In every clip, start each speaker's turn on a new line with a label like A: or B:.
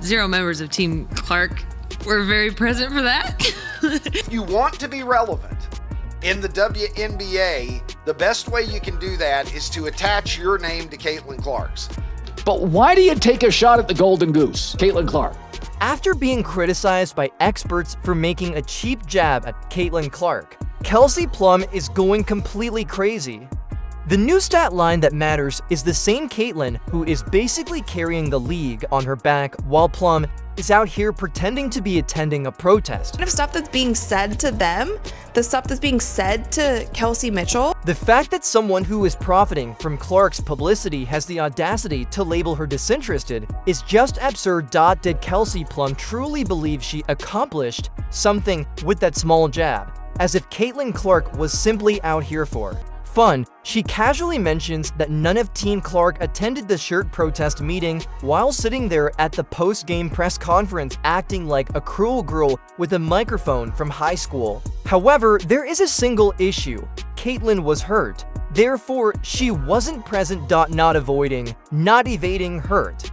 A: 0 members of Team Clark were very present for that.
B: If you want to be relevant in the WNBA, the best way you can do that is to attach your name to Caitlin Clark's.
C: But why do you take a shot at the Golden Goose, Caitlin Clark?
D: After being criticized by experts for making a cheap jab at Caitlin Clark, Kelsey Plum is going completely crazy. The new stat line that matters is the same Caitlin who is basically carrying the league on her back while Plum is out here pretending to be attending a protest.
E: Kind of stuff that's being said to them, the stuff that's being said to Kelsey Mitchell.
D: The fact that someone who is profiting from Clark's publicity has the audacity to label her disinterested is just absurd. Did Kelsey Plum truly believe she accomplished something with that small jab, as if Caitlin Clark was simply out here for fun? She casually mentions that none of Team Clark attended the shirt protest meeting while sitting there at the post-game press conference acting like a cruel girl with a microphone from high school. However, there is a single issue. Caitlin was hurt. Therefore, she wasn't present. Not evading hurt.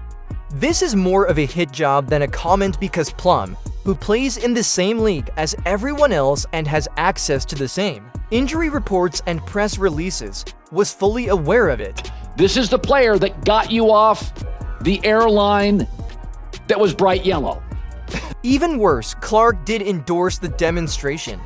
D: This is more of a hit job than a comment because Plum, who plays in the same league as everyone else and has access to the same injury reports and press releases, was fully aware of it.
C: This is the player that got you off the airline that was bright yellow.
D: Even worse, Clark did endorse the demonstration.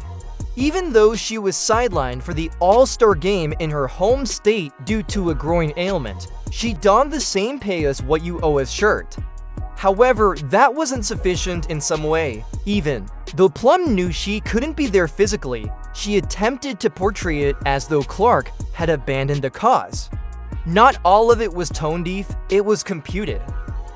D: Even though she was sidelined for the All-Star game in her home state due to a groin ailment, she donned the same "pay us what you owe us" shirt. However, that wasn't sufficient in some way. Even though Plum knew she couldn't be there physically, she attempted to portray it as though Clark had abandoned the cause. Not all of it was tone deaf, it was computed.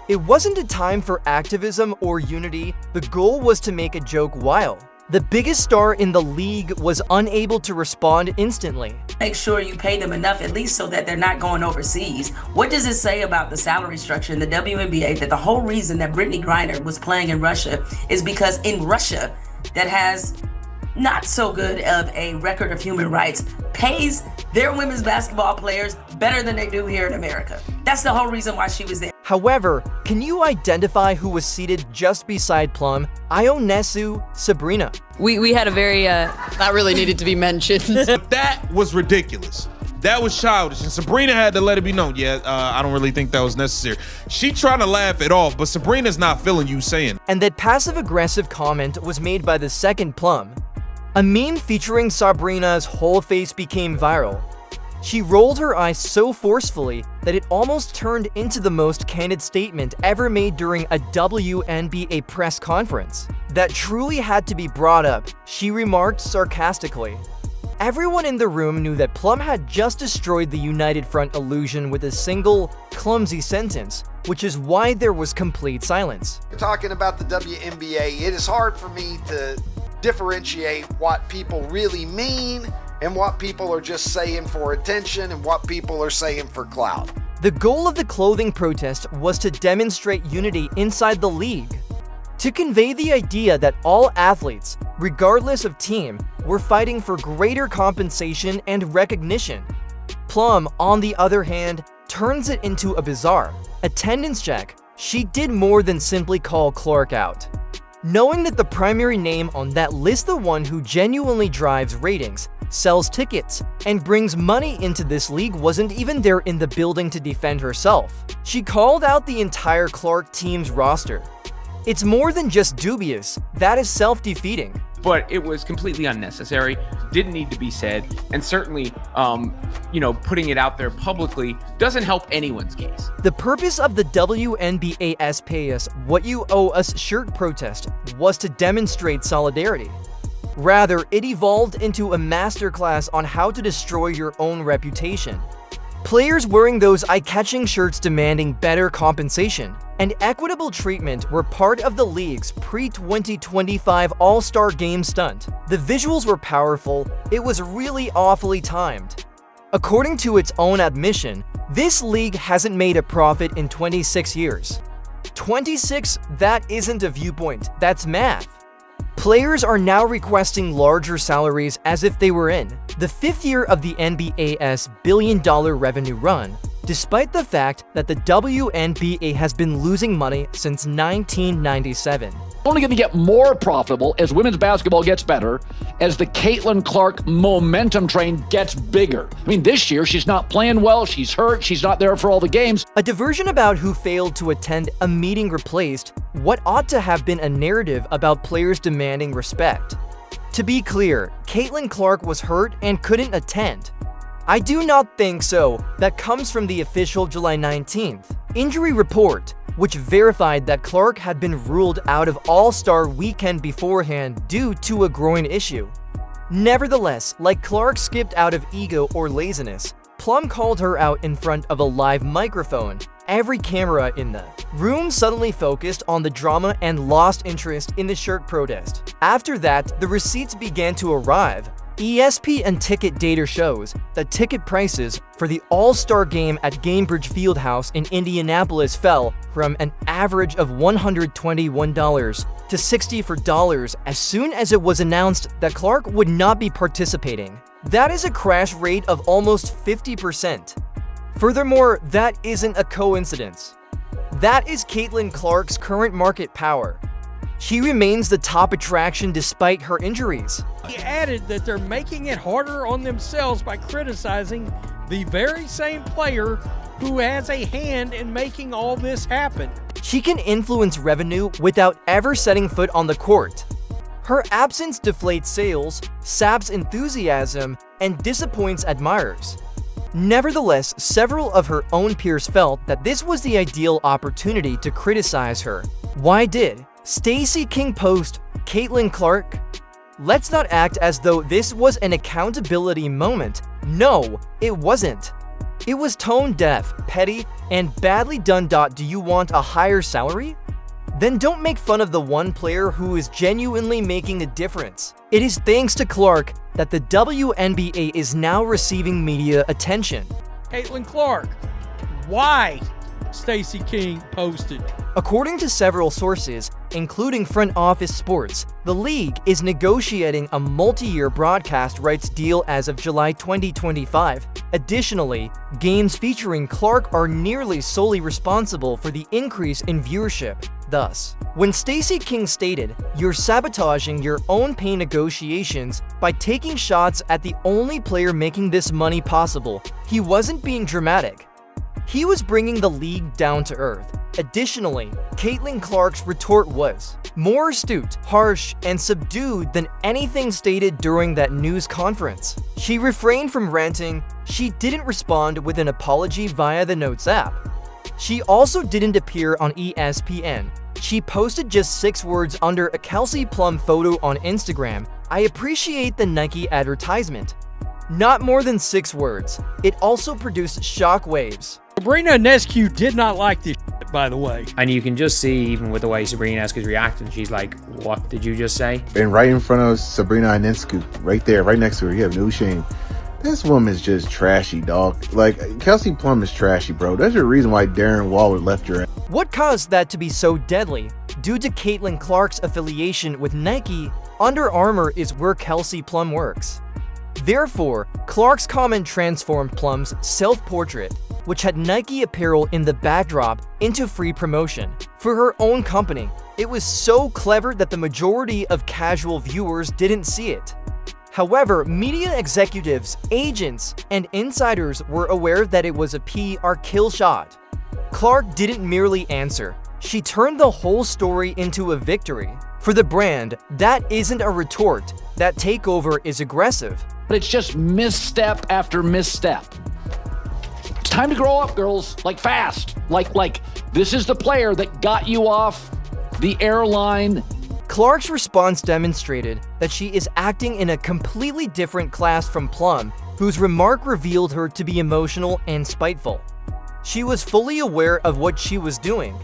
D: It wasn't a time for activism or unity, the goal was to make a joke while the biggest star in the league was unable to respond instantly.
F: Make sure you pay them enough, at least so that they're not going overseas. What does it say about the salary structure in the WNBA that the whole reason that Brittany Griner was playing in Russia is because in Russia, that has not so good of a record of human rights, pays their women's basketball players better than they do here in America. That's the whole reason why she was there.
D: However, can you identify who was seated just beside Plum? Ionessu Sabrina.
A: We had a very, that really needed to be mentioned.
G: That was ridiculous. That was childish, and Sabrina had to let it be known. I don't really think that was necessary. She trying to laugh it off, but Sabrina's not feeling you saying.
D: And that passive-aggressive comment was made by the second Plum. A meme featuring Sabrina's whole face became viral. She rolled her eyes so forcefully that it almost turned into the most candid statement ever made during a WNBA press conference. That truly had to be brought up, she remarked sarcastically. Everyone in the room knew that Plum had just destroyed the United Front illusion with a single, clumsy sentence, which is why there was complete silence.
B: We're talking about the WNBA. It is hard for me to differentiate what people really mean and what people are just saying for attention and what people are saying for clout.
D: The goal of the clothing protest was to demonstrate unity inside the league, to convey the idea that all athletes, regardless of team, were fighting for greater compensation and recognition. Plum, on the other hand, turns it into a bizarre attendance check. She did more than simply call Clark out. Knowing that the primary name on that list, the one who genuinely drives ratings, sells tickets, and brings money into this league, wasn't even there in the building to defend herself. She called out the entire Clark team's roster. It's more than just dubious, that is self-defeating.
H: But it was completely unnecessary, didn't need to be said, and certainly, putting it out there publicly doesn't help anyone's case.
D: The purpose of the WNBA's Pay Us What You Owe Us shirt protest was to demonstrate solidarity. Rather, it evolved into a masterclass on how to destroy your own reputation. Players wearing those eye-catching shirts demanding better compensation and equitable treatment were part of the league's pre-2025 All-Star Game stunt. The visuals were powerful, it was really awfully timed. According to its own admission, this league hasn't made a profit in 26 years. 26? That isn't a viewpoint, that's math. Players are now requesting larger salaries as if they were in the 5th year of the NBA's billion-dollar revenue run, despite the fact that the WNBA has been losing money since 1997.
C: Only going to get more profitable as women's basketball gets better, as the Caitlin Clark momentum train gets bigger. I mean, this year she's not playing well, she's hurt, she's not there for all the games.
D: A diversion about who failed to attend a meeting replaced what ought to have been a narrative about players demanding respect. To be clear, Caitlin Clark was hurt and couldn't attend. I do not think so. That comes from the official July 19th injury report, which verified that Clark had been ruled out of All-Star Weekend beforehand due to a groin issue. Nevertheless, like Clark skipped out of ego or laziness, Plum called her out in front of a live microphone. Every camera in the room suddenly focused on the drama and lost interest in the shirt protest. After that, the receipts began to arrive. ESPN ticket data shows that ticket prices for the All-Star game at Gainbridge Fieldhouse in Indianapolis fell from an average of $121 to $64 as soon as it was announced that Clark would not be participating. That is a crash rate of almost 50%. Furthermore, that isn't a coincidence. That is Caitlin Clark's current market power. She remains the top attraction despite her injuries.
I: He added that they're making it harder on themselves by criticizing the very same player who has a hand in making all this happen.
D: She can influence revenue without ever setting foot on the court. Her absence deflates sales, saps enthusiasm, and disappoints admirers. Nevertheless, several of her own peers felt that this was the ideal opportunity to criticize her. Why did Stacey King post Caitlin Clark? Let's not act as though this was an accountability moment. No, it wasn't. It was tone deaf, petty, and badly done. Do you want a higher salary? Then don't make fun of the one player who is genuinely making a difference. It is thanks to Clark that the WNBA is now receiving media attention.
I: Caitlin Clark, why Stacey King posted.
D: According to several sources, including Front Office Sports, the league is negotiating a multi-year broadcast rights deal as of July 2025. Additionally, games featuring Clark are nearly solely responsible for the increase in viewership. Thus, when Stacey King stated, "You're sabotaging your own pay negotiations by taking shots at the only player making this money possible," he wasn't being dramatic. He was bringing the league down to earth. Additionally, Caitlin Clark's retort was more astute, harsh, and subdued than anything stated during that news conference. She refrained from ranting. She didn't respond with an apology via the Notes app. She also didn't appear on ESPN. She posted just 6 words under a Kelsey Plum photo on Instagram. "I appreciate the Nike advertisement." Not more than 6 words. It also produced shockwaves.
I: Sabrina Ionescu did not like this shit, by the way.
J: And you can just see, even with the way Sabrina Ionescu is reacting, she's like, "What did you just say?"
K: And right in front of Sabrina Ionescu, right there, right next to her, you have no shame. This woman's just trashy, dog. Like, Kelsey Plum is trashy, bro. There's a reason why Darren Waller left your ass.
D: What caused that to be so deadly? Due to Caitlin Clark's affiliation with Nike, Under Armour is where Kelsey Plum works. Therefore, Clark's comment transformed Plum's self-portrait, which had Nike apparel in the backdrop, into free promotion for her own company. It was so clever that the majority of casual viewers didn't see it. However, media executives, agents, and insiders were aware that it was a PR kill shot. Clark didn't merely answer. She turned the whole story into a victory. For the brand, that isn't a retort. That takeover is aggressive.
C: But it's just misstep after misstep. It's time to grow up, girls. Like fast. Like this is the player that got you off the airline.
D: Clark's response demonstrated that she is acting in a completely different class from Plum, whose remark revealed her to be emotional and spiteful. She was fully aware of what she was doing.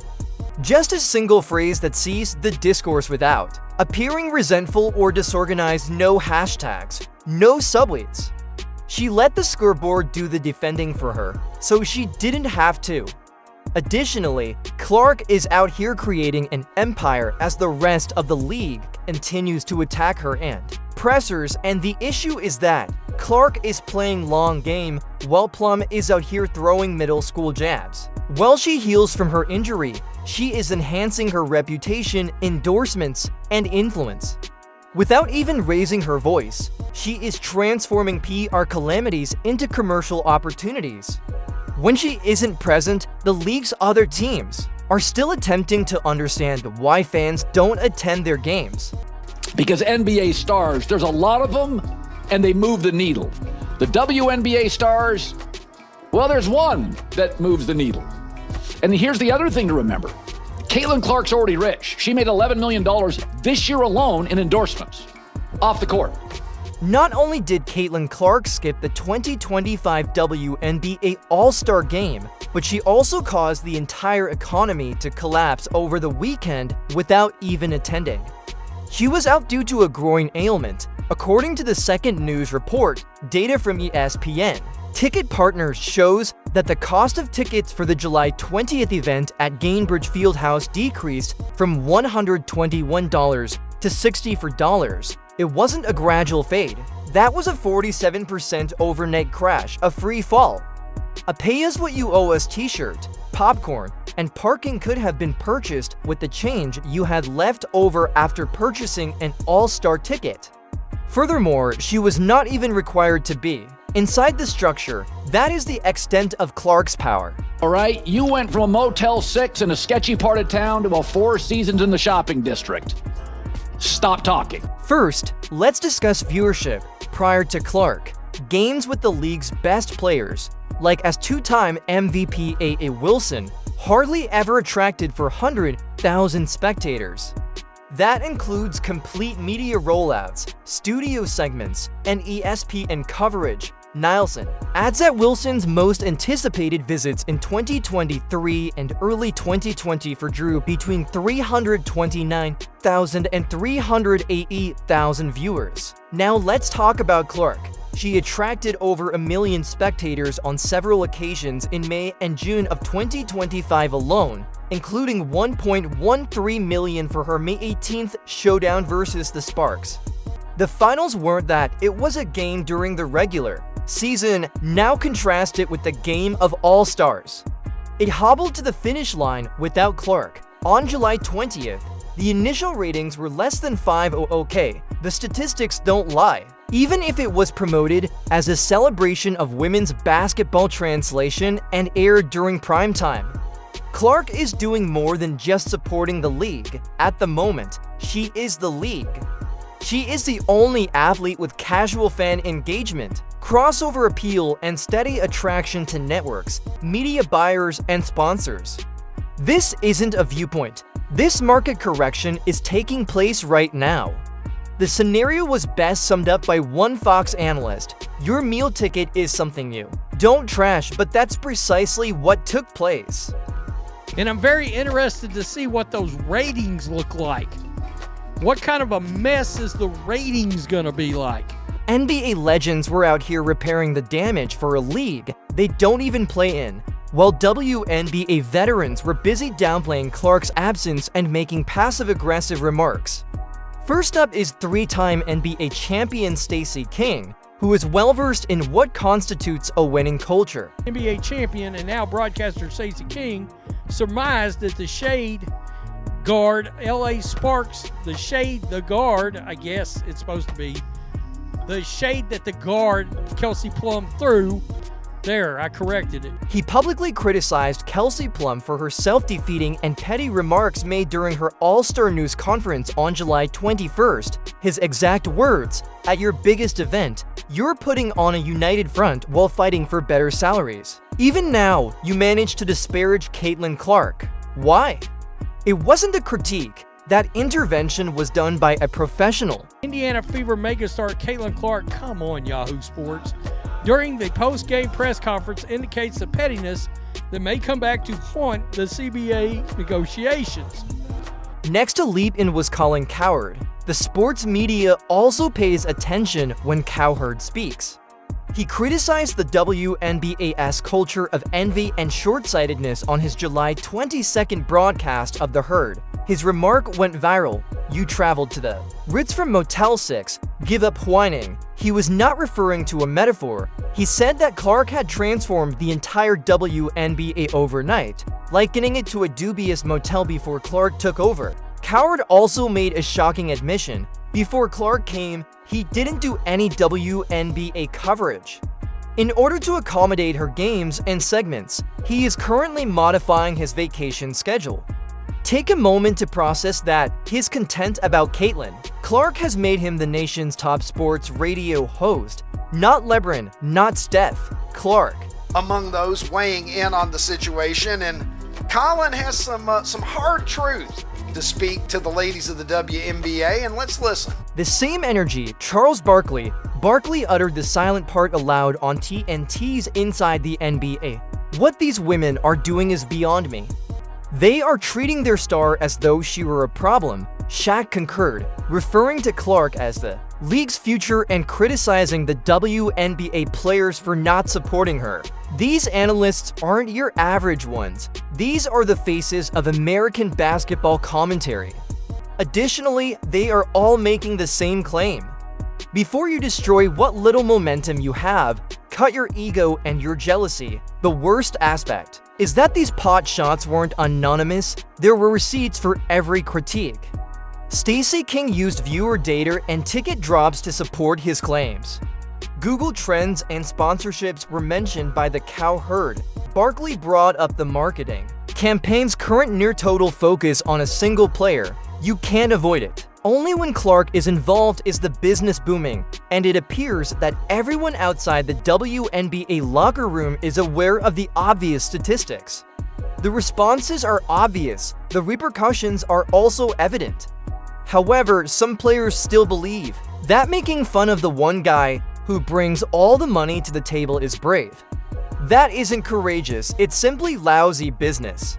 D: Just a single phrase that seized the discourse without. Appearing resentful or disorganized, no hashtags, no subtweets. She let the scoreboard do the defending for her, so she didn't have to. Additionally, Clark is out here creating an empire as the rest of the league continues to attack her and pressers, and the issue is that Clark is playing long game, while Plum is out here throwing middle school jabs. While she heals from her injury, she is enhancing her reputation, endorsements, and influence. Without even raising her voice, she is transforming PR calamities into commercial opportunities. When she isn't present, the league's other teams are still attempting to understand why fans don't attend their games.
C: Because NBA stars, there's a lot of them, and they move the needle. The WNBA stars, well, there's one that moves the needle. And here's the other thing to remember. Caitlin Clark's already rich. She made $11 million this year alone in endorsements off the court.
D: Not only did Caitlin Clark skip the 2025 WNBA All-Star Game, but she also caused the entire economy to collapse over the weekend without even attending. She was out due to a groin ailment. According to the second news report, data from ESPN, Ticket Partners shows that the cost of tickets for the July 20th event at Gainbridge Fieldhouse decreased from $121 to $64. It wasn't a gradual fade. That was a 47% overnight crash, a free fall. A pay-as-what-you-owe-us t-shirt, popcorn, and parking could have been purchased with the change you had left over after purchasing an all-star ticket. Furthermore, she was not even required to be. Inside the structure, that is the extent of Clark's power.
C: All right, you went from a Motel 6 in a sketchy part of town to a Four Seasons in the shopping district. Stop talking.
D: First, let's discuss viewership. Prior to Clark, games with the league's best players, like as two-time MVP A.A. Wilson, hardly ever attracted 400,000 spectators. That includes complete media rollouts, studio segments, and ESPN coverage. Nielsen adds that Wilson's most anticipated visits in 2023 and early 2024 drew between 329,000 and 380,000 viewers. Now let's talk about Clark. She attracted over 1 million spectators on several occasions in May and June of 2025 alone, including 1.13 million for her May 18th showdown versus the Sparks. The finals weren't that, it was a game during the regular season. Now contrast it with the game of All-Stars. It hobbled to the finish line without Clark. On July 20th, the initial ratings were less than 500K. The statistics don't lie. Even if it was promoted as a celebration of women's basketball translation and aired during prime time. Clark is doing more than just supporting the league. At the moment, she is the league. She is the only athlete with casual fan engagement, crossover appeal, and steady attraction to networks, media buyers, and sponsors. This isn't a viewpoint. This market correction is taking place right now. The scenario was best summed up by one Fox analyst. Your meal ticket is something new. Don't trash, but that's precisely what took place.
I: And I'm very interested to see what those ratings look like. What kind of a mess is the ratings gonna be like?
D: NBA legends were out here repairing the damage for a league they don't even play in, while WNBA veterans were busy downplaying Clark's absence and making passive-aggressive remarks. First up is three-time NBA champion Stacey King, who is well-versed in what constitutes a winning culture.
I: NBA champion and now broadcaster Stacey King surmised that the shade guard LA Sparks, the guard, I guess it's supposed to be, the shade that the guard Kelsey Plum threw. There, I corrected it.
D: He publicly criticized Kelsey Plum for her self-defeating and petty remarks made during her All-Star News conference on July 21st. His exact words, "At your biggest event, you're putting on a united front while fighting for better salaries. Even now, you manage to disparage Caitlin Clark. Why?" It wasn't a critique. That intervention was done by a professional.
I: Indiana Fever megastar Caitlin Clark, come on Yahoo Sports, during the post-game press conference indicates the pettiness that may come back to haunt the CBA negotiations.
D: Next to leap in was Colin Cowherd. The sports media also pays attention when Cowherd speaks. He criticized the WNBA's culture of envy and short-sightedness on his July 22nd broadcast of the Herd. His remark went viral. "You traveled to the Ritz from Motel 6. Give up whining." He was not referring to a metaphor. He said that Clark had transformed the entire WNBA overnight, likening it to a dubious motel before Clark took over. Coward also made a shocking admission. Before Clark came, he didn't do any WNBA coverage. In order to accommodate her games and segments, he is currently modifying his vacation schedule. Take a moment to process that his content about Caitlyn Clark has made him the nation's top sports radio host. Not LeBron, not Steph, Clark.
B: Among those weighing in on the situation, and Colin has some hard truth to speak to the ladies of the WNBA, and let's listen.
D: The same energy, Charles Barkley uttered the silent part aloud on TNT's Inside the NBA. "What these women are doing is beyond me. They are treating their star as though she were a problem," Shaq concurred, referring to Clark as the league's future and criticizing the WNBA players for not supporting her. "These analysts aren't your average ones. These are the faces of American basketball commentary." Additionally, they are all making the same claim. Before you destroy what little momentum you have, cut your ego and your jealousy. The worst aspect is that these pot shots weren't anonymous. There were receipts for every critique. Stacey King used viewer data and ticket drops to support his claims. Google Trends and sponsorships were mentioned by the cow herd. Barkley brought up the marketing campaign's current near-total focus on a single player. You can't avoid it. Only when Clark is involved is the business booming, and it appears that everyone outside the WNBA locker room is aware of the obvious statistics. The responses are obvious. The repercussions are also evident. However, some players still believe that making fun of the one guy who brings all the money to the table is brave. That isn't courageous, it's simply lousy business.